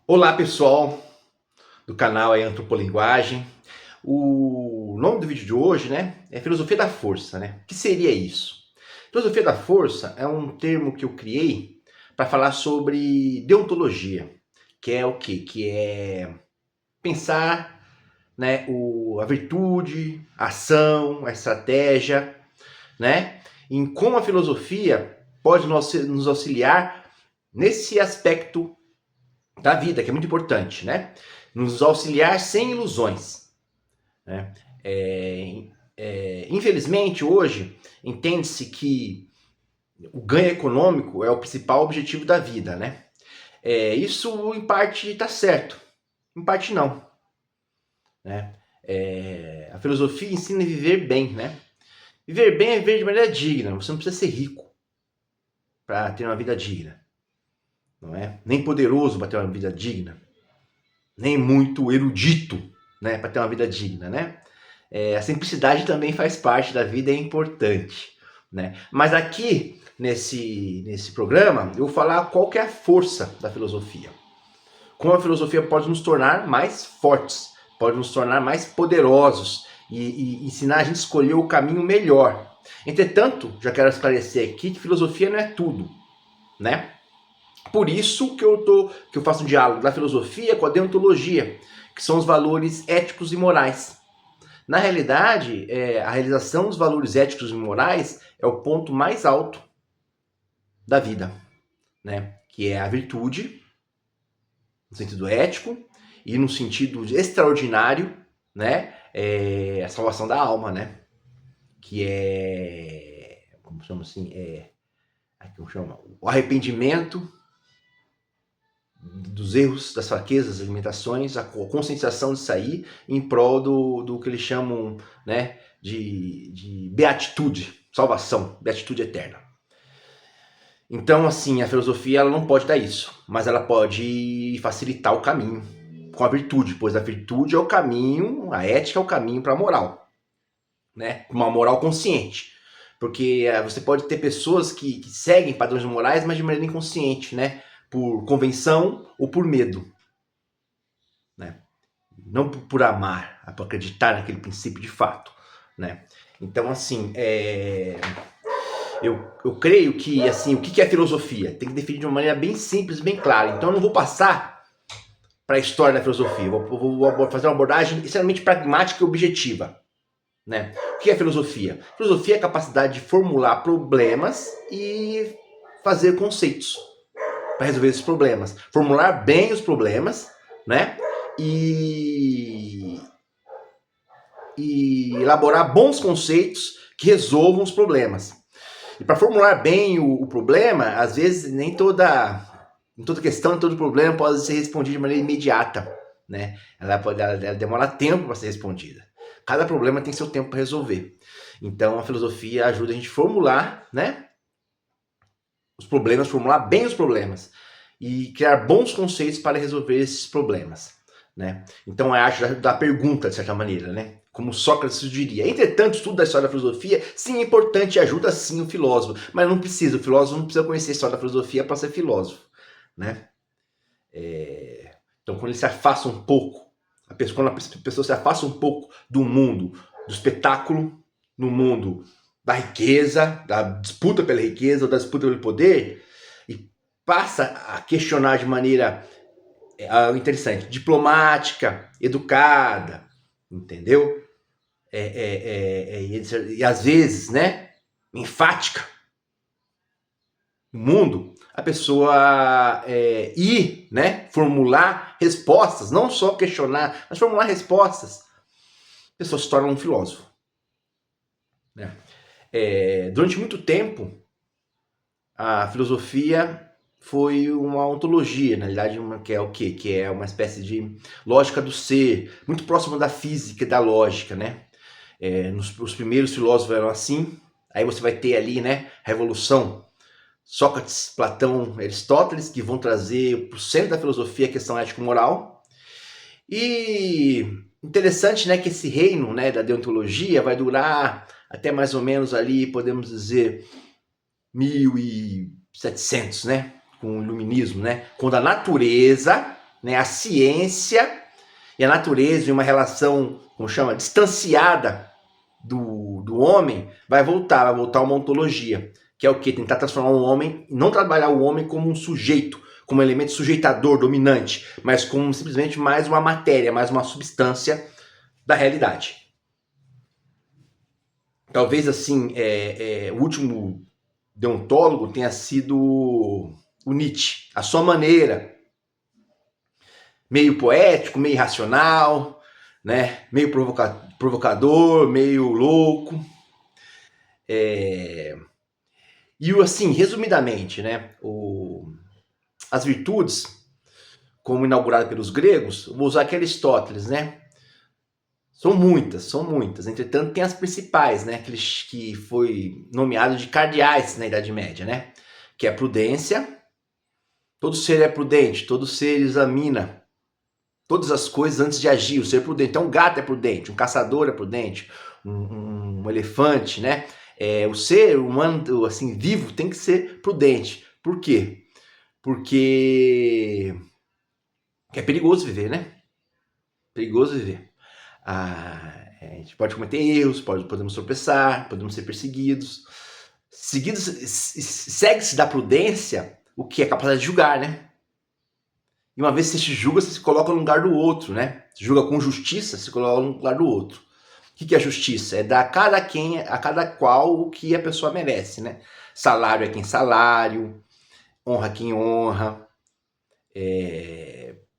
Olá pessoal do canal aí Antropolinguagem. O nome do vídeo de hoje, é Filosofia da Força, O que seria isso? Filosofia da Força é um termo que eu criei para falar sobre deontologia, que é o quê? Que é pensar, a virtude, a ação, a estratégia, em como a filosofia pode nos auxiliar nesse aspecto da vida, que é muito importante, Nos auxiliar sem ilusões, né? Infelizmente, hoje, entende-se que o ganho econômico é o principal objetivo da vida, Isso, em parte, está certo, em parte não, A filosofia ensina a viver bem, Viver bem é viver de maneira digna, você não precisa ser rico para ter uma vida digna, não é? Nem poderoso para ter uma vida digna, nem muito erudito, para ter uma vida digna, A simplicidade também faz parte da vida, é importante, Mas aqui, nesse programa, eu vou falar qual que é a força da filosofia. Como a filosofia pode nos tornar mais fortes, pode nos tornar mais poderosos e ensinar a gente a escolher o caminho melhor. Entretanto, já quero esclarecer aqui que filosofia não é tudo, Por isso que eu faço um diálogo da filosofia com a deontologia, que são os valores éticos e morais. Na realidade, a realização dos valores éticos e morais é o ponto mais alto da vida, Que é a virtude, no sentido ético, e no sentido extraordinário, a salvação da alma, Que é, como chama assim, o arrependimento dos erros, das fraquezas, das limitações, a conscientização de sair em prol do que eles chamam, de beatitude, salvação, beatitude eterna. Então, assim, a filosofia ela não pode dar isso, mas ela pode facilitar o caminho com a virtude, pois a virtude é o caminho, a ética é o caminho para a moral, Uma moral consciente. Porque você pode ter pessoas que seguem padrões morais, mas de maneira inconsciente, Por convenção ou por medo, Não por amar, por acreditar naquele princípio de fato, Então, assim, eu creio que, assim, o que é filosofia? Tem que definir de uma maneira bem simples, bem clara. Então, eu não vou passar para a história da filosofia. Vou fazer uma abordagem extremamente pragmática e objetiva, O que é filosofia? Filosofia é a capacidade de formular problemas e fazer conceitos para resolver esses problemas. Formular bem os problemas, E elaborar bons conceitos que resolvam os problemas. E para formular bem o problema, às vezes nem toda questão, todo problema pode ser respondido de maneira imediata, Ela demora tempo para ser respondida. Cada problema tem seu tempo para resolver. Então a filosofia ajuda a gente a formular, os problemas, formular bem os problemas e criar bons conceitos para resolver esses problemas, Então é a arte da pergunta, de certa maneira, Como Sócrates diria. Entretanto, o estudo da história da filosofia, sim, é importante e ajuda sim o filósofo, mas não precisa, o filósofo não precisa conhecer a história da filosofia para ser filósofo, Então quando ele se afasta um pouco, quando a pessoa se afasta um pouco do mundo, do espetáculo, no mundo da riqueza, da disputa pela riqueza ou da disputa pelo poder, e passa a questionar de maneira interessante, diplomática, educada, entendeu? E às vezes, enfática, no mundo, a pessoa ir, formular respostas, não só questionar, mas formular respostas, a pessoa se torna um filósofo, Durante muito tempo, a filosofia foi uma ontologia, na realidade, que é o quê? Que é uma espécie de lógica do ser, muito próxima da física e da lógica, Os primeiros filósofos eram assim, aí você vai ter ali, Revolução, Sócrates, Platão, Aristóteles, que vão trazer para o centro da filosofia a questão ético-moral. E interessante, que esse reino, da deontologia vai durar até mais ou menos ali, podemos dizer, 1700, com o iluminismo, quando a natureza, né? A ciência e a natureza em uma relação, como chama, distanciada do homem, vai voltar uma ontologia, que é o quê? Tentar transformar um homem, não trabalhar o homem como um sujeito, como um elemento sujeitador, dominante, mas como simplesmente mais uma matéria, mais uma substância da realidade. Talvez assim, o último deontólogo tenha sido o Nietzsche, a sua maneira, meio poético, meio racional, né? Meio provocador, meio louco. E assim, resumidamente, né? As virtudes, como inaugurado pelos gregos, vou usar aqui Aristóteles, né? São muitas. Entretanto, tem as principais, né? Aqueles que foi nomeado de cardeais na Idade Média, né? Que é a prudência. Todo ser é prudente, todo ser examina todas as coisas antes de agir, o ser prudente. Então, um gato é prudente, um caçador é prudente, um elefante, né? O ser humano, assim, vivo tem que ser prudente. Por quê? Porque é perigoso viver, né? Perigoso viver. A gente pode cometer erros, podemos tropeçar, podemos ser perseguidos. Segue-se da prudência o que é a capacidade de julgar, né? E uma vez que você se julga, você se coloca no lugar do outro, né? Se julga com justiça, se coloca no lugar do outro. O que é justiça? É dar a cada qual o que a pessoa merece, né? Salário é quem salário, honra quem honra,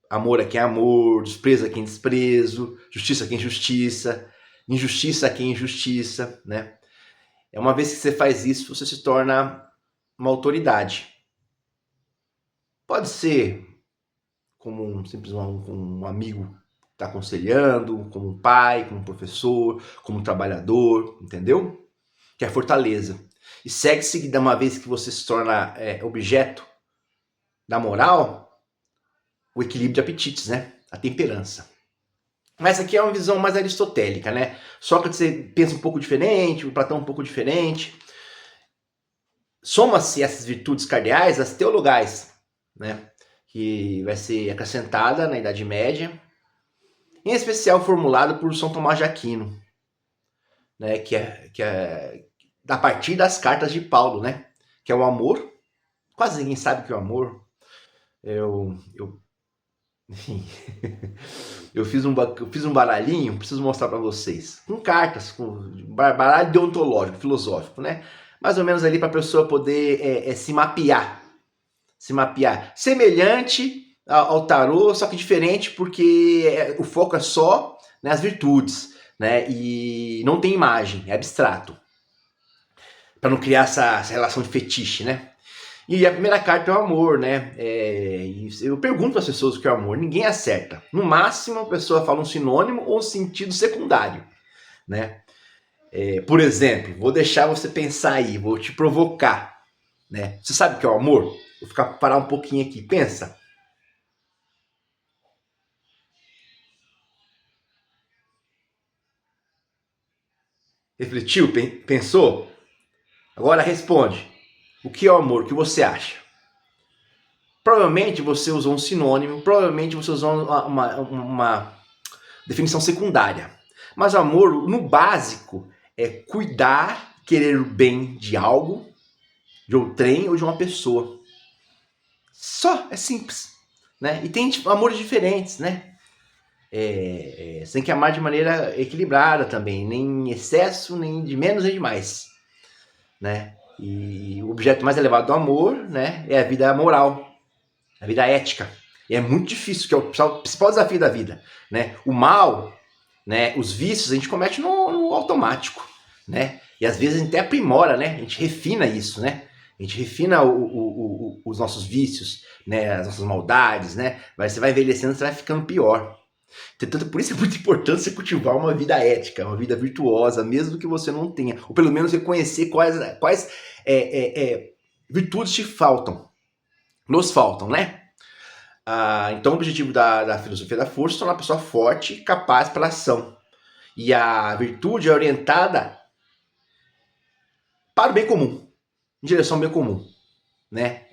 amor a quem amor, desprezo a quem desprezo, justiça a quem justiça, injustiça a quem injustiça, né? Uma vez que você faz isso, você se torna uma autoridade. Pode ser como simplesmente um amigo que está aconselhando, como um pai, como um professor, como um trabalhador, entendeu? Que é a fortaleza. E segue-se uma vez que você se torna objeto da moral, o equilíbrio de apetites, né? A temperança. Mas aqui é uma visão mais aristotélica, né? Sócrates pensa um pouco diferente, o Platão um pouco diferente. Soma-se essas virtudes cardeais às teologais, né? Que vai ser acrescentada na Idade Média, em especial formulado por São Tomás de Aquino, né? Que é a partir das cartas de Paulo, né? Que é o amor. Quase ninguém sabe o que é o amor. Eu fiz um baralhinho, preciso mostrar para vocês, com cartas, com baralho deontológico, filosófico, né? Mais ou menos ali para a pessoa poder se mapear, semelhante ao tarô, só que diferente porque o foco é só nas virtudes, né? E não tem imagem, é abstrato, para não criar essa relação de fetiche, né? E a primeira carta é o amor, né? Eu pergunto para as pessoas o que é o amor, ninguém acerta. No máximo, a pessoa fala um sinônimo ou um sentido secundário, né? Por exemplo, vou deixar você pensar aí, vou te provocar, né? Você sabe o que é o amor? Vou parar um pouquinho aqui, pensa. Refletiu? Pensou? Agora responde. O que é o amor? O que você acha? Provavelmente você usou um sinônimo, provavelmente você usou uma definição secundária. Mas o amor, no básico, é cuidar, querer o bem de algo, de um trem ou de uma pessoa. Só, é simples. Né? E tem amores diferentes, né? Você tem que amar de maneira equilibrada também, nem em excesso, nem de menos nem de mais. Né? E o objeto mais elevado do amor, né, é a vida moral, a vida ética. E é muito difícil, que é o principal desafio da vida. Né? O mal, né, os vícios, a gente comete no automático. Né? E às vezes a gente até aprimora, né? A gente refina isso, né? A gente refina os nossos vícios, né? As nossas maldades, né? Você vai envelhecendo, você vai ficando pior. Portanto, por isso é muito importante você cultivar uma vida ética, uma vida virtuosa, mesmo que você não tenha. Ou pelo menos reconhecer quais virtudes te faltam. Nos faltam, né? Então o objetivo da filosofia da força é tornar a pessoa forte e capaz para a ação. E a virtude é orientada para o bem comum, em direção ao bem comum. né?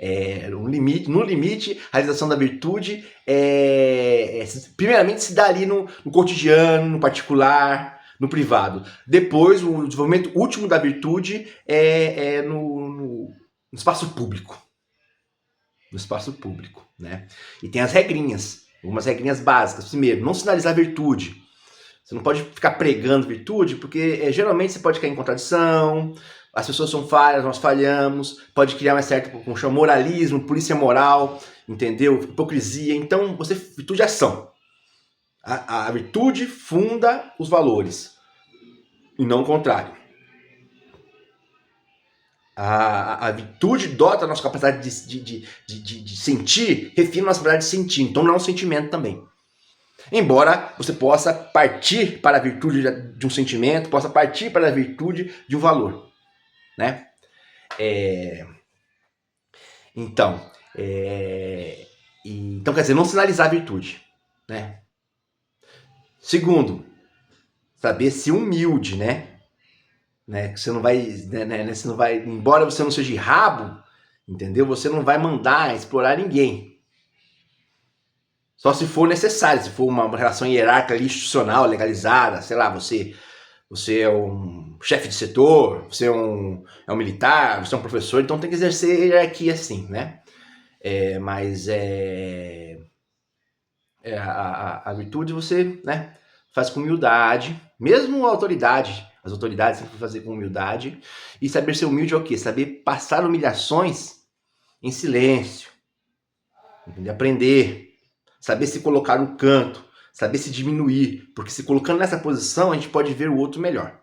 No limite, a realização da virtude primeiramente se dá ali no cotidiano, no particular, no privado. Depois, o desenvolvimento último da virtude é no espaço público. No espaço público, né? E tem as regrinhas, algumas regrinhas básicas. Primeiro, não sinalizar virtude. Você não pode ficar pregando virtude, porque geralmente você pode cair em contradição, as pessoas são falhas, nós falhamos, pode criar um certo, como chama, moralismo, polícia moral, entendeu? Hipocrisia. Então, virtude é ação. A virtude funda os valores, e não o contrário. A virtude dota a nossa capacidade de sentir, refina a nossa capacidade de sentir. Então não é um sentimento também. Embora você possa partir para a virtude de um sentimento, possa partir para a virtude de um valor, né? Então, quer dizer, não sinalizar a virtude, né? Segundo, saber ser humilde, né? Que você não vai, você não vai, embora você não seja rabo, entendeu? Você não vai mandar explorar ninguém. Só se for necessário, se for uma relação hierárquica institucional, legalizada, sei lá, você é um chefe de setor, você é um militar, você é um professor, então tem que exercer hierarquia assim, né? Mas a virtude você, né, faz com humildade, mesmo a autoridade. As autoridades têm que fazer com humildade. E saber ser humilde é o quê? Saber passar humilhações em silêncio. Entender? Aprender. Saber se colocar no canto. Saber se diminuir. Porque se colocando nessa posição, a gente pode ver o outro melhor.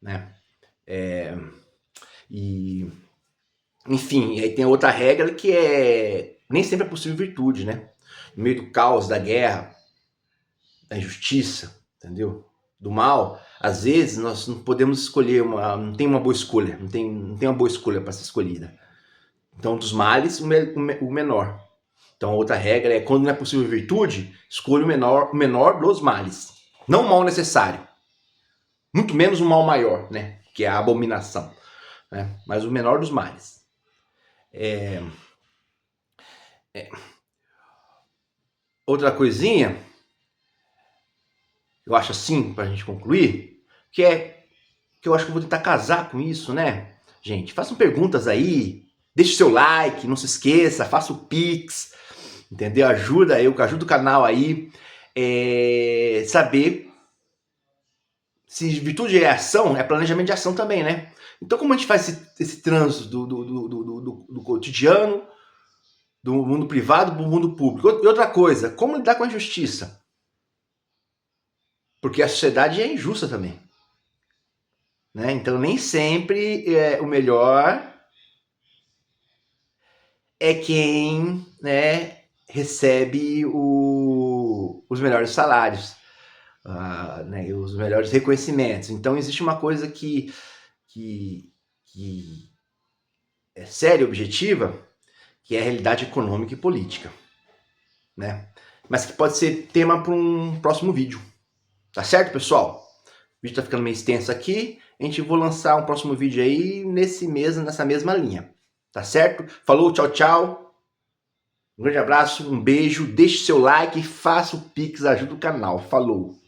Né? Enfim, aí tem outra regra que nem sempre é possível virtude, né? No meio do caos, da guerra, da injustiça, entendeu? Do mal, às vezes nós não podemos escolher, não tem uma boa escolha, não tem uma boa escolha para ser escolhida. Então, dos males, o menor. Então, outra regra é, quando não é possível virtude, escolha o menor dos males. Não o mal necessário. Muito menos o mal maior, né? Que é a abominação. Né? Mas o menor dos males. Outra coisinha, eu acho assim, pra gente concluir, que eu acho que eu vou tentar casar com isso, né? Gente, façam perguntas aí, deixe seu like, não se esqueça, faça o Pix, entendeu? Ajuda o canal aí, saber se virtude é ação, é planejamento de ação também, né? Então, como a gente faz esse trânsito do cotidiano, do mundo privado para o mundo público? E outra coisa, como lidar com a injustiça? Porque a sociedade é injusta também. Né? Então, nem sempre o melhor é quem, né, recebe os melhores salários, né, os melhores reconhecimentos. Então, existe uma coisa que é séria e objetiva, que é a realidade econômica e política. Né? Mas que pode ser tema para um próximo vídeo. Tá certo, pessoal? O vídeo tá ficando meio extenso aqui. A gente vai lançar um próximo vídeo aí nessa mesma linha. Tá certo? Falou, tchau, tchau. Um grande abraço, um beijo. Deixe seu like, faça o Pix, ajuda o canal. Falou.